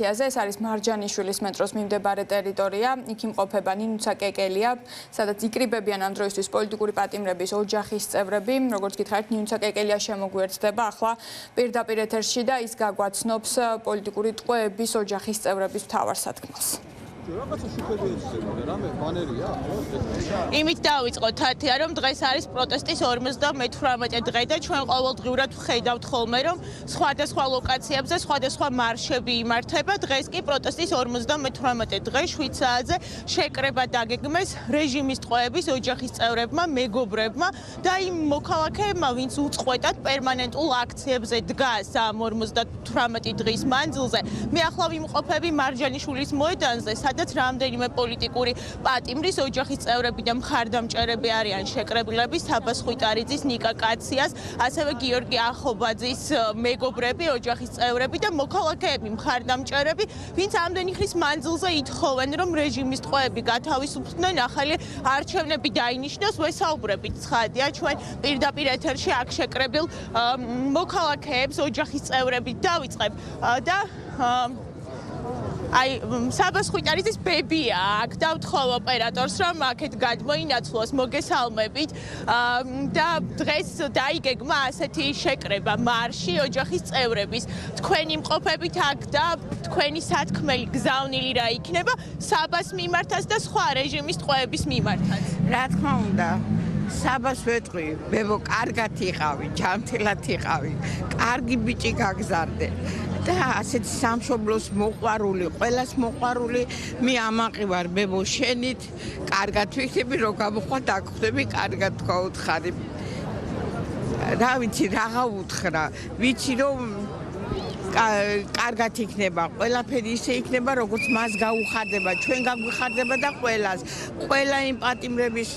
ეს არის მარჯანიშვილის მეტროს მიმდებარე ტერიტორია, იქ იმყოფება ნინუცა კეკელია, სადაც იკრიბებიან ამ დროისთვის პოლიტიკური პატიმრების ოჯახის წევრები, როგორც გითხარით, ნინუცა კეკელია შემოგვიერთდება ახლა პირდაპირ ეთერში და ის გაგვაცნობს პოლიტიკური ტყვეების ოჯახის წევრების მთავარ სათქმელს. რაღაცა შუქები ეცდება, რამე ბანერია, ხო? იმით დავიწყოთ თათია, რომ დღეს არის პროტესტის 58 დღე და ჩვენ ყოველდღიურად ვხედავთ ხოლმე, რომ სხვადასხვა ლოკაციებზე სხვადასხვა მარშები იმართება. დღეს კი პროტესტის 58 დღე 7 საათზე შეკრება დაგეგმეს რეჟიმის ტყვეების ოჯახის წევრებმა, მეგობრებმა და იმ მოქალაქეებმა, ვინც უწყვეტად პერმანენტულ აქციებზე დგას ამ 58 დღის მანძილზე. მე ახლა ვიმყოფები მარჯანიშვილის მოედანზე, სადაც რამდენიმე პოლიტიკური პატიმრის ოჯახის წევრები და მხარდამჭერები არიან შეკრებილები, საბას ხვიტარიძის, ნიკა კაციას, ასევე გიორგი ახობაძის მეგობრები, ოჯახის წევრები და მოქალაქეები, მხარდამჭერები, ვინც ამდენი ხნის მანძილზე ითხოვენ, რომ რეჟიმის ტყვეები გათავისუფლდნენ, ახალი არჩევნები დაინიშნოს. ვესაუბრებით ცხადია, ჩვენ პირდაპირ ეთერში აქ შეკრებილ მოქალაქეებს, ოჯახის წევრები დავიწყებ და საბას ხვიტარიძის ბებია აქ დავთხოვ ოპერატორს, რომ აქეთ გადმოინაცვლოს, მოგესალმებით და დღეს დაიგეგმა ასეთი შეკრება მარში ოჯახის წევრების. თქვენ იმყოფებით აქ და თქვენი სათქმელი გზავნილი რა იქნება საბას მიმართაც და სხვა რეჟიმის ტყვეების მიმართაც? რა თქმა უნდა, საბას ვეტყვი, ბებო, კარგად იყავი, ჯანმრთელად იყავი, კარგი ბიჭი გაგზარდე. და ასეთი სამშობლოს მოყვარული, ყველას მოყვარული, მე ამაყი ვარ, ბებო, შენით, კარგად ვიქნები, რო გამოხვა დაგხვდები, კარგად თქვა უთხარი. რა ვიცი, რაღა უთხრა, ვიცი რომ კარგად იქნება, ყველაფერი ისე იქნება, როგორც მას გაუხარდება, ჩვენ გაგვიხარდება და ყველას. ყველა იმ პატიმრების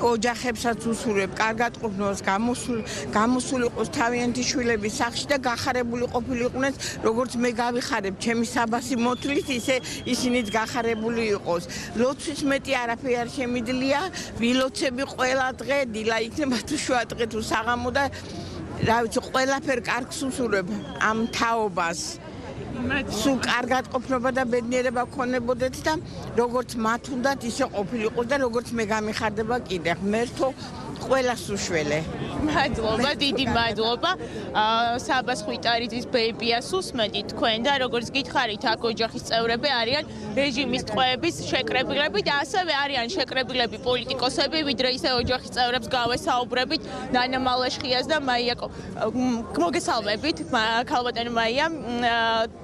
ოჯახებსაც უსურვებ, კარგად ყოფნოს, გამოსული იყოს თავიანთი შვილები სახლში და გახარებული ყოფილიყვნენ, როგორც მე გავიხარებ, ჩემი საბასი მოთვლით, ისე ისინიც გახარებული იყოს. ლოცვის მეტი არაფერი არ შემიძლია, ვილოცები ყველა დღე, დილა იქნება თუ შუა დღე თუ საღამო და რა ვიცი, ყველაფერ კარგს უსურვებ ამ თაობას. სულ კარგად ყოფნობა და ბედნიერება გქონებოდეთ და როგორც მათ უნდათ ისე ყოფილიყო და როგორც მე გამიხარდება კიდე ღმერთო ყველას უშველე. მადლობა, დიდი მადლობა. საბას ხვიტარიძის ბებიას უსმენთ თქვენ და როგორც გითხარით, აქ ოჯახის წევრები არიან რეჟიმის ტყვეების შეკრებილები და ასევე არიან შეკრებილები პოლიტიკოსები, ვიდრე ისე ოჯახის წევრებს გავესაუბრებით, ნანა მალაშხიას და მაია მოგესალმებით, ქალბატონი მაია.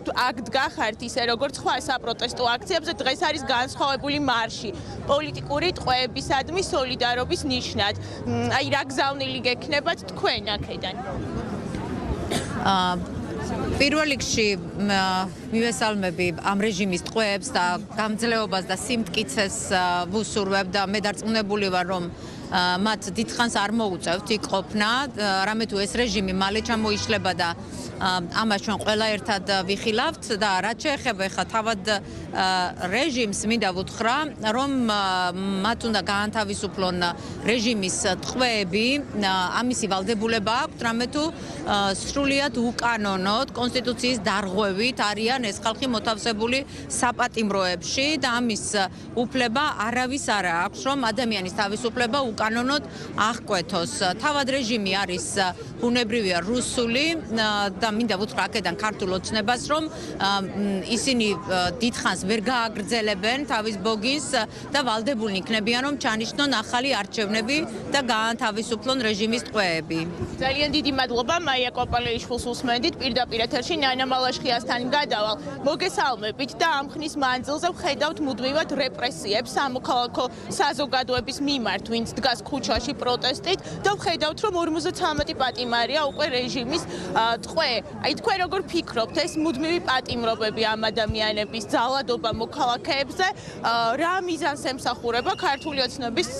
აქ დგახართ ისე როგორც სხვა საპროტესტო აქციებზე, დღეს არის განსხვავებული მარში პოლიტიკური ტყვეებისადმი სოლიდარობის ნიშნად. აი რა გზავნილი გექნებათ თქვენ აქედან? პირველ რიგში მივესალმები ამ რეჟიმის ტყვეებს და გამძლეობას და სიმტკიცეს ვუსურვებ და მე დარწმუნებული ვარ, რომ მათ დიდხანს არ მოუწევთ იქ ყოფნა, რამე თუ ეს რეჟიმი მალე ჩამოიშლება და ამას ჩვენ ყველა ერთად ვიხილავთ და რაც შეეხება ხა თავად რეჟიმს მინდა ვუთხრა, რომ მათ უნდა გაანთავისუფლონ რეჟიმის ტყვეები, ამისი ვალდებულება აქვთ, რამე თუ სრულიად უკანონოდ კონსტიტუციის დარღვევით არიან ეს ხალხი მოთავსებული საპატიმროებში და ამის უფლება არავის არ აქვს, რომ ადამიანის თავისუფლება უკანონოდ აღკვეთოს. თავად რეჟიმი არის ბუნებრივია რუსული და მინდა ვუთხრა აქედან ქართულ ოცნებას, რომ ისინი დიდხანს ვერ გააგრძელებენ თავის ბოგინს და ვალდებულნი იქნებიან, რომ ჩანიშნონ ახალი არჩევნები და გაანთავისუფლონ რეჟიმის ტყვეები. ძალიან დიდი მადლობა, მაია კოპალეიშვილს უსმენთ პირდაპირ ეთერში, ნანა მალაშხიასთან გადავალ. მოგესალმებით და ამ ხნის მანძილზე ვხედავთ მუდმივად რეპრესიებს სამოქალაქო საზოგადოების მიმართ, ვინც დგას ქუჩაში პროტესტით და ვხედავთ, რომ 53 პატიმარია უკვე რეჟიმის ტყვე. აი თქვენ როგორ ფიქრობთ, ეს მუდმივი პატიმრობები ამ ადამიანების ძალადობა მოქალაქეებზე რა მიზანს ემსახურება ქართული ოცნების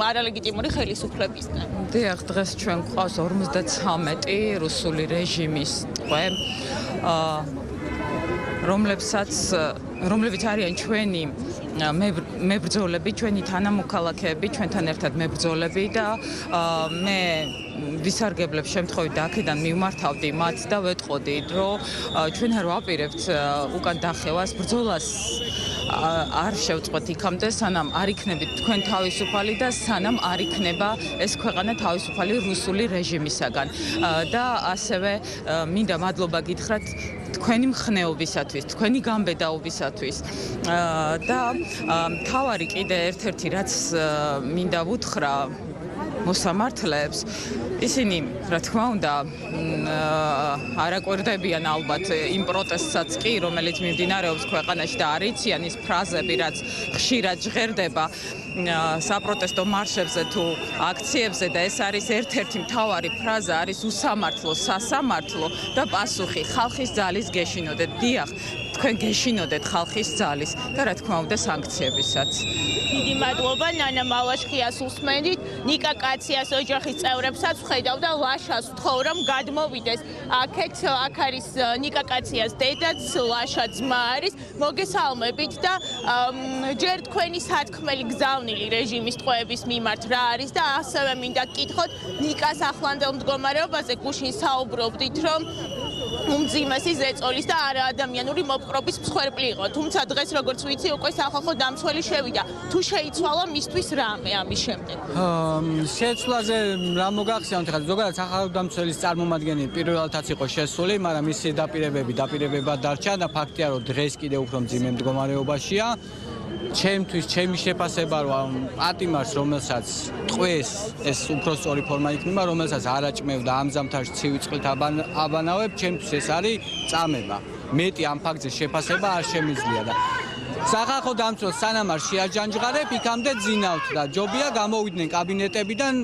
არალეგიტიმური ხელისუფლებისგან? დიახ, დღეს ჩვენ გვყავს 53 რუსული რეჟიმის ტყვე, რომლებიც არიან ჩვენი მებრძოლები, ჩვენი თანამოქალაქეები, ჩვენთან ერთად მებრძოლები და მე ვისარგებლებ შემთხვევით და აქედან მივმართავდი მათ და ვეტყოდი, რომ ჩვენ არ ვაპირებთ უკან დახევას, ბრძოლას არ შევწყვეთ იქამდე, სანამ არ იქნებით თქვენ თავისუფალი და სანამ არ იქნება ეს ქვეყანა თავისუფალი რუსული რეჟიმისაგან. და ასევე მინდა მადლობა გითხრათ თქვენი მხნეობისათვის, თქვენი გამბედაობისათვის. და თავარი კიდე ერთ-ერთი რაც მინდა ვუთხრა მოსამართლეებს, ისინი, რა თქმა უნდა, არაკვირდებიან ალბათ იმ პროტესტსაც კი, რომელიც მიმდინარეობს ქვეყანაში და არ იციან ის ფრაზები, რაც ხშირად ჟღერდება საპროტესტო მარშებზე თუ აქციებზე და ეს არის ერთ-ერთი მთავარი ფრაზა, არის უსამართლო, სასამართლო და პასუხი ხალხის ძალის გეშინოდეთ. დიახ, თქვენ გეშინოდეთ ხალხის ძალის და რა თქმა უნდა სანქციებისაც. დიდი მადლობა ნანა მალაშხიას უსმენდით, ნიკა კაციას ოჯახის წევრებსაც ვხედავ და ლაშას ვთხოვ რომ გადმოვიდეს. აქ არის ნიკა კაციას დედაც, ლაშა ძმა არის. მოგესალმებით და ჯერ თქვენი სათქმელი გზავნილი რეჟიმის ტყვეების მიმართ რა არის და ასევე მინდა გკითხოთ ნიკას ახლანდელ მდგომარეობაზე გუშინ საუბრობდით რომ უმძიმესი ზეწოლის და არაადამიანური მოპყრობის მსხვერპლი იყო. თუმცა დღეს როგორც ვიცი უკვე სახალხო დამცველი შევიდა. თუ შეიცვალა მისთვის რამე ამის შემდეგ? შეცვლაზე რა მოგახსენოთ, ხა ზოგადად სახალხო დამცველის წარმომადგენელი პირველადაც იყო შესული, მაგრამ მისი დაპირებებად დარჩა და ფაქტია რომ დღეს კიდე უფრო მძიმე მდგომარეობაშია. ჩემთვის ჩემი შეფასება რომ პატიმარს რომელსაც ტყვეს ეს უფრო სწორი ფორმა იქნება, რომელსაც არ აჭმევდა ამ ზამთარში ცივი წყლით აბანავებ, ჩემთვის ეს არის წამება. მეტი ამ ფაქტზე შეფასება არ შემიძლია და სახალხო დამცველს სანამ არ შეაჯანჯღარებ, იქამდე ძინავთ და ჯობია გამოვიდნენ კაბინეტებიდან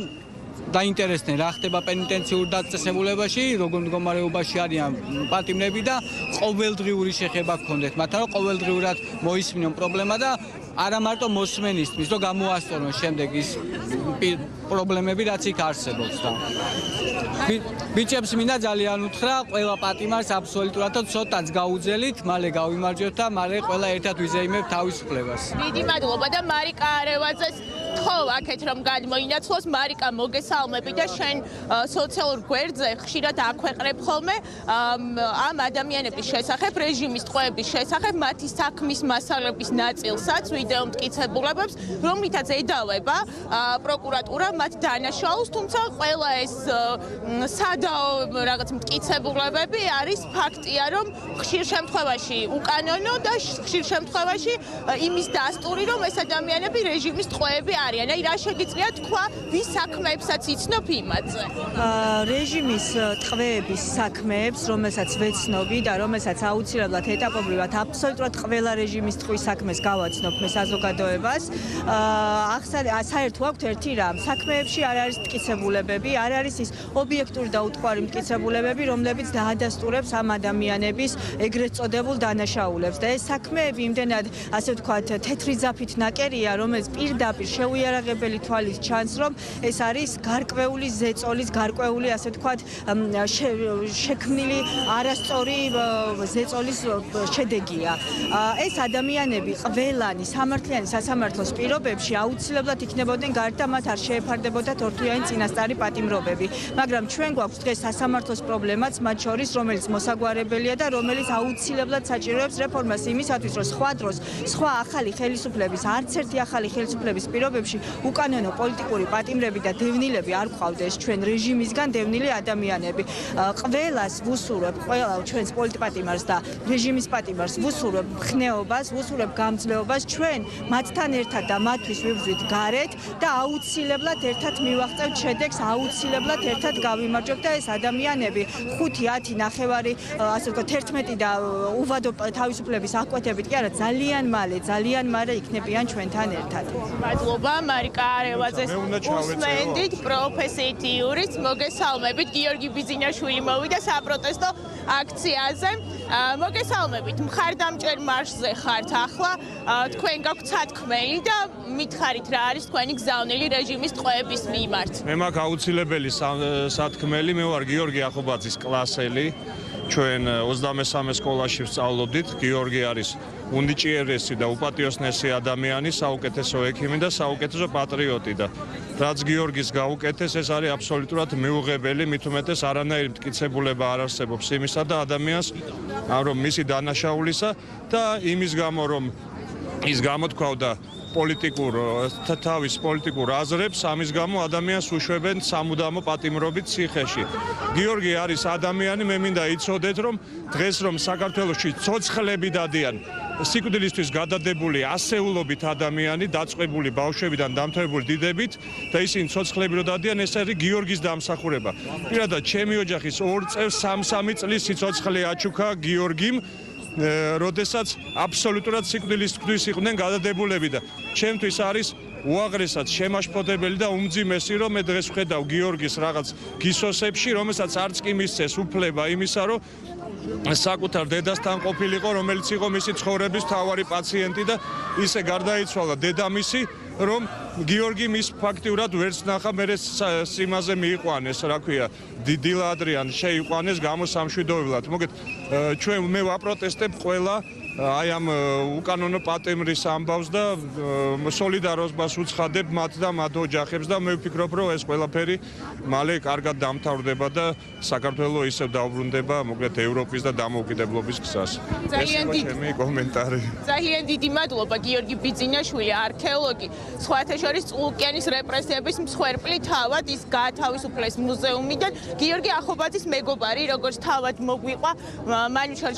დაინტერესდნენ რა ხდება პენიტენციურ დაწესებულებაში, როგორ მდგომარეობაში არიან პატიმრები და ყოველდღიური შეხება გქონდეთ მათთან, რომ ყოველდღიურად მოისმინონ პრობლემა და არა მარტო მოსმენისთვის, რომ გამოასწორონ შემდეგ ის პრობლემები, რაც იქ არსებობს და ბიჭებს მინდა ძალიან უთხრა, ყველა პატიმარს აბსოლუტურად ცოტაც გაუძელით, მალე გავიმარჯვებთ და მალე ყველა ერთად ვიზეიმებთ თავისუფლებას. დიდი მადლობა და მარიკა არევაძეს თხოვ აქეთ რომ გადმოინაცვლოს. მარიკა მოგესალმები და შენ სოციალურ გვერდზე ხშირად აქვეყნებ ხოლმე ამ ადამიანების შესახებ, რეჟიმის ტყვეების შესახებ, მათი საქმის მასალების ნაწილსაც, ვიდეო მტკიცებულებებს, რომლითაც ედავება პროკურატურა მათ დანაშაულს, თუმცა ყველა ეს სადაო რაღაც მტკიცებულებები არის ფაქტია, რომ ხშირ შემთხვევაში უკანონო და ხშირ შემთხვევაში იმის დასტური, რომ ეს ადამიანები რეჟიმის ტყვეები არიან. აი რა შეგიძლია თქვა, ვის საქმეებსაც იცნობ იმათზე? რეჟიმის ტყვეების საქმეებს, რომელსაც ვეცნობი და რომელსაც აუცილებლად ეტაპობრივად აბსოლუტურად ყველა რეჟიმის ტყვის საქმეს გავაცნობ მე საზოგადოებას. საერთო აქვთ ერთი რამ, საქმეებში არ არის მტკიცებულებები, არ არის ის ობიექტური და უტყუარი მტკიცებულებები, რომლებიც დაადასტურებს ამ ადამიანების ეგრეთ წოდებულ დანაშაულებს და ეს საქმეები იმდენად, ასე ვთქვათ, თეთრი ძაფით ნაკერია, რომელიც პირდაპირ შეუიარაღებელი თვალის ჩანს, რომ ეს არის გარკვეული ზეწოლის, გარკვეული, ასე ვთქვათ, შექმნილი არასწორი ზეწოლის შედეგია. ეს ადამიანები ყველანი სამართლიანი სასამართლოს პირობებში აუცილებლად იქნებოდნენ გარდა მათ არ შეეფარდებოდათ ორთვიანი წინასწარი პატიმრობები. მაგრამ ჩვენ გვაქვს დღეს სასამართლოს პრობლემაც, მათ შორის, რომელიც მოსაგვარებელია და რომელიც აუცილებლად საჭიროებს რეფორმას იმისათვის, რომ სხვა დროს, სხვა ახალი ხელისუფლების, არც ერთი ახალი ხელისუფლების პირობებში უკანონო პოლიტიკური პატიმრები და დევნილები არ გვყავდეს ჩვენ რეჟიმისგან დევნილი ადამიანები. ყველას ვუსურვებ, ყველა ჩვენს პოლიტპატიმარს და რეჟიმის პატიმარს ვუსურვებ ხნეობას, ვუსურვებ გამძლეობას, ჩვენ მათთან ერთად და მათთვის ვიბრძვით გარეთ და აუცილებლად ერთად მივაღწევთ შედეგს, აუცილებლად ერთად გავიმარჯვებთ და ეს ადამიანები 5, 10, 9, ასე ვთქვათ 11 და უვადო თავისუფლების აღკვეთებით კი არა, ძალიან მალე იქნებიან ჩვენთან ერთად. მადლობა მარიკა არევაძეს უსმენდით, პროფესიით იურისტ, მოგესალმებით. გიორგი ბიზინაშვილი მოვიდა საპროტესტო აქციაზე. მოგესალმებით, მხარდამჭერ მარშზე ხართ ახლა, თქვენ გაქვთ სათქმელი და მითხარით რა არის თქვენი გზავნილი რეჟიმის ტყვეების მიმართ? მე მაქვს აუცილებელი სათქმელი, მე ვარ გიორგი ახობაძის კლასელი ჩვენ 23 სკოლაში ვსწავლობდით. გიორგი არის უნიჭიერესი და უპატიოსნესი ადამიანი, საუკეთესო ექიმი და საუკეთესო პატრიოტი და რაც გიორგის გაუკეთეს, ეს არის აბსოლუტურად მიუღებელი, მით უმეტეს არანაირი მტკიცებულება არ არსებობს იმისა და ადამიანს რომ მისი დანაშაულისა და იმის გამო რომ ის გამოთქვავდა თავის პოლიტიკურ აზრებს, ამის გამო ადამიანს უშვებენ სამუდამო პატიმრობით ციხეში. გიორგი არის ადამიანი, მე მინდა იცოდეთ, რომ დღეს რომ საქართველოში ცოცხლები დადიან, სიკვდილისთვის გადადებული ასეულობით ადამიანი, დაწყებული ბავშვებიდან დამთავრებული დიდებით და ისინი ცოცხლები რო დადიან, ეს არის გიორგის დამსახურება. პირადად ჩემი ოჯახის 2 წელს 3 წლის სიცოცხლე აჩუქა გიორგიმ, როდესაც აბსოლუტურად სიკვდილისთვის იყვნენ გადადებულები და ჩემთვის არის უაღრესად შემაშფოთებელი და უმძიმესი, რომ მე დღეს ვხედავ გიორგის რაღაც გისოსებში, რომელსაც არც კი მისცეს უფლება იმისა, რომ საკუთარ დედასთან ყოფილიყო, რომელიც იყო მისი ცხოვრების მთავარი პაციენტი და ისე გარდაიცვალა დედამისი, რომ გიორგი მის ფაქტიურად ვერც ნახა, მე სიმაზე მიიყვანეს, რა ქვია, დილადრიან შეიყვანეს გამოსამშვიდობებლად. მოგეთ, მე ვაპროტესტებ ყველა აი ამ უკანონო პატიმრის ამბავს და სოლიდარობას უცხადებ მათ და მათ ოჯახებს და მე ვფიქრობ, რომ ეს ყველაფერი მალე კარგად დამთავრდება და საქართველოს ისევ დაუბრუნდება, მოკლედ ევროპის და დამოუკიდებლობის გზას. ეს იყო ჩემი კომენტარი. ძალიან დიდი მადლობა გიორგი ბიძინაშვილი, არქეოლოგი, სხვათა შორის წულკენის რეპრესიების მსხვერპლი თავად ის გაათავისუფლეს მუზეუმიდან. გიორგი ახობაძის მეგობარი, როგორც თავად მოგვიყვა მანუჩარ